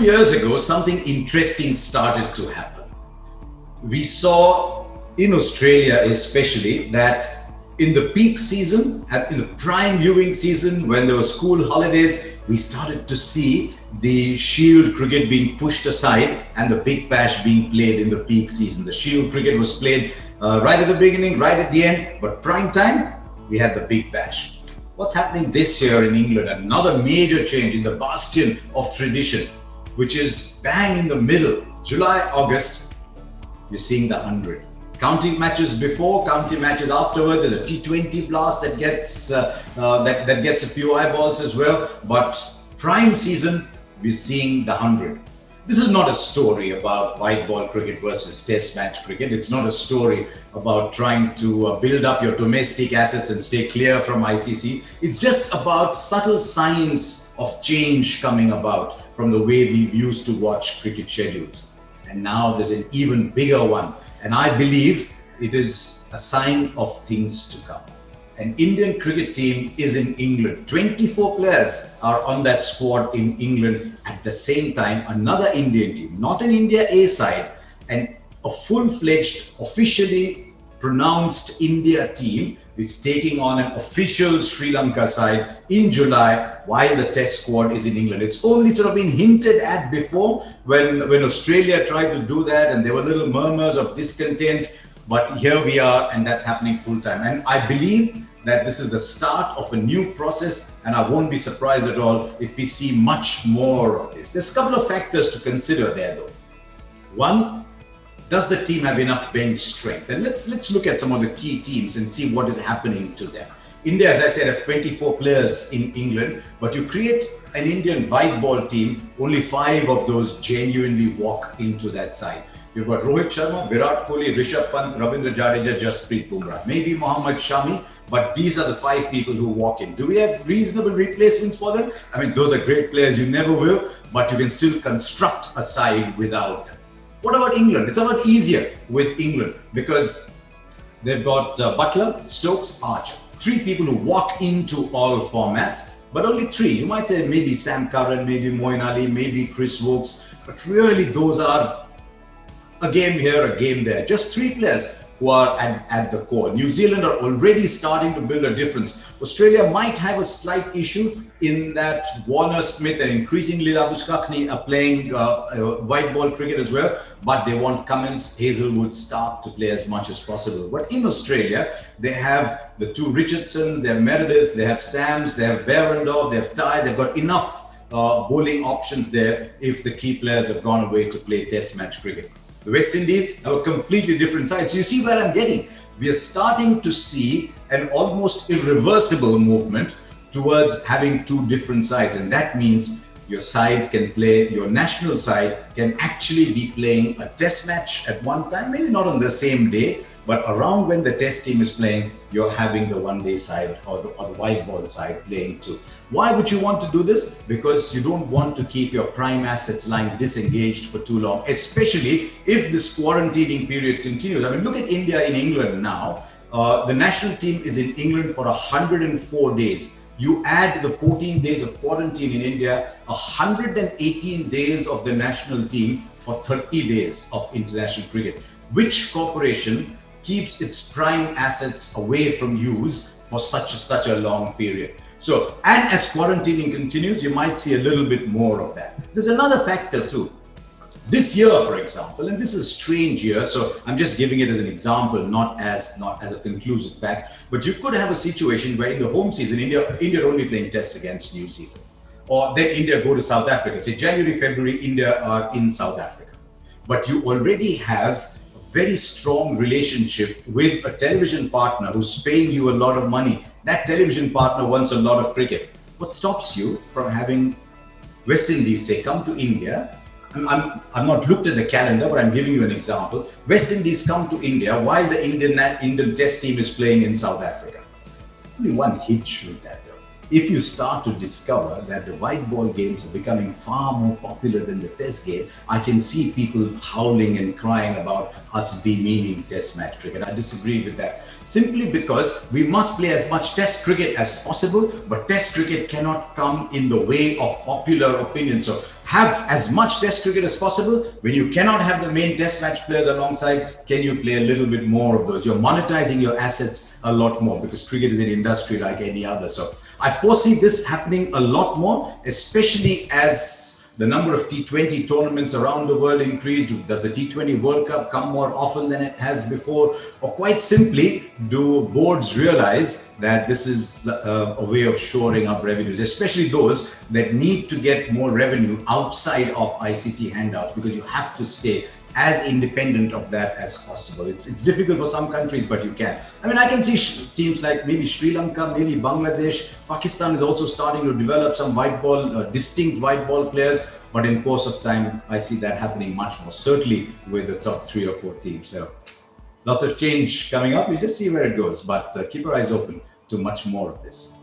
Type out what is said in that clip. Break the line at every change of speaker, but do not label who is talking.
years ago, something interesting started to happen. We saw in Australia especially that in the peak season, in the prime viewing season, when there were school holidays, we started to see the Shield cricket being pushed aside and the Big Bash being played in the peak season. The Shield cricket was played right at the beginning, right at the end, but prime time, we had the Big Bash. What's happening this year in England? Another major change in the bastion of tradition, which is bang in the middle, July, August, we're seeing the 100. Counting matches before, counting matches afterwards. There's a T20 blast that gets that gets a few eyeballs as well. But prime season, we're seeing the 100. This is not a story about white ball cricket versus test match cricket. It's not a story about trying to build up your domestic assets and stay clear from ICC. It's just about subtle signs of change coming about from the way we used to watch cricket schedules. And now there's an even bigger one. And I believe it is a sign of things to come. An Indian cricket team is in England. 24 players are on that squad in England at the same time. Another Indian team, not an India A side, and a full-fledged, officially pronounced India team is taking on an official Sri Lanka side in July while the test squad is in England. It's only sort of been hinted at before when Australia tried to do that and there were little murmurs of discontent, but here we are and that's happening full time. And I believe that this is the start of a new process and I won't be surprised at all if we see much more of this. There's a couple of factors to consider there though. One, does the team have enough bench strength? And let's look at some of the key teams and see what is happening to them. India, as I said, have 24 players in England, but you create an Indian white ball team, only 5 of those genuinely walk into that side. You've got Rohit Sharma, Virat Kohli, Rishabh Pant, Ravindra Jadeja, Jasprit Bumrah, maybe Mohammad Shami, but these are the 5 people who walk in. Do we have reasonable replacements for them? I mean, those are great players, you never will, but you can still construct a side without them. What about England? It's a lot easier with England because they've got Butler, Stokes, Archer. 3 people who walk into all formats, but only 3. You might say maybe Sam Curran, maybe Moeen Ali, maybe Chris Wokes, but really those are a game here, a game there. Just 3 players who are at the core. New Zealand are already starting to build a difference. Australia might have a slight issue in that Warner Smith and increasingly Labuschagne are playing white ball cricket as well, but they want Cummins, Hazelwood, Stark to play as much as possible. But in Australia, they have the 2 Richardsons, they have Meredith, they have Sams, they have Behrendorff, they have Ty, they've got enough bowling options there if the key players have gone away to play test match cricket. The West Indies have a completely different side. So you see where I'm getting. We are starting to see an almost irreversible movement towards having 2 different sides. And that means your side can play, your national side can actually be playing a test match at one time, maybe not on the same day, but around when the test team is playing, you're having the one-day side or the white ball side playing too. Why would you want to do this? Because you don't want to keep your prime assets lying disengaged for too long, especially if this quarantining period continues. I mean, look at India in England now. The national team is in England for 104 days. You add the 14 days of quarantine in India, 118 days of the national team for 30 days of international cricket. Which corporation keeps its prime assets away from use for such a long period? So, and as quarantining continues, you might see a little bit more of that. There's another factor too. This year, for example, and this is a strange year, so I'm just giving it as an example, not as a conclusive fact, but you could have a situation where in the home season, India are only playing tests against New Zealand. Or then India go to South Africa. Say January, February, India are in South Africa. But you already have very strong relationship with a television partner who's paying you a lot of money. That television partner wants a lot of cricket. What stops you from having West Indies say, come to India? I'm not looked at the calendar, but I'm giving you an example. West Indies come to India while the Indian test team is playing in South Africa. Only one hitch with that though. If you start to discover that the white ball games are becoming far more popular than the test game, I can see people howling and crying about us demeaning test match cricket. I disagree with that. Simply because we must play as much test cricket as possible, but test cricket cannot come in the way of popular opinion. So have as much test cricket as possible. When you cannot have the main test match players alongside, can you play a little bit more of those? You're monetizing your assets a lot more, because cricket is an industry like any other. So I foresee this happening a lot more, especially as the number of T20 tournaments around the world increased. Does the T20 World Cup come more often than it has before? Or quite simply, do boards realize that this is a way of shoring up revenues, especially those that need to get more revenue outside of ICC handouts, because you have to stay as independent of that as possible. It's difficult for some countries, but you can. I mean, I can see teams like maybe Sri Lanka, maybe Bangladesh. Pakistan is also starting to develop some white ball, distinct white ball players. But in course of time, I see that happening much more, certainly with the top 3 or 4 teams. So lots of change coming up. We just see where it goes, but keep our eyes open to much more of this.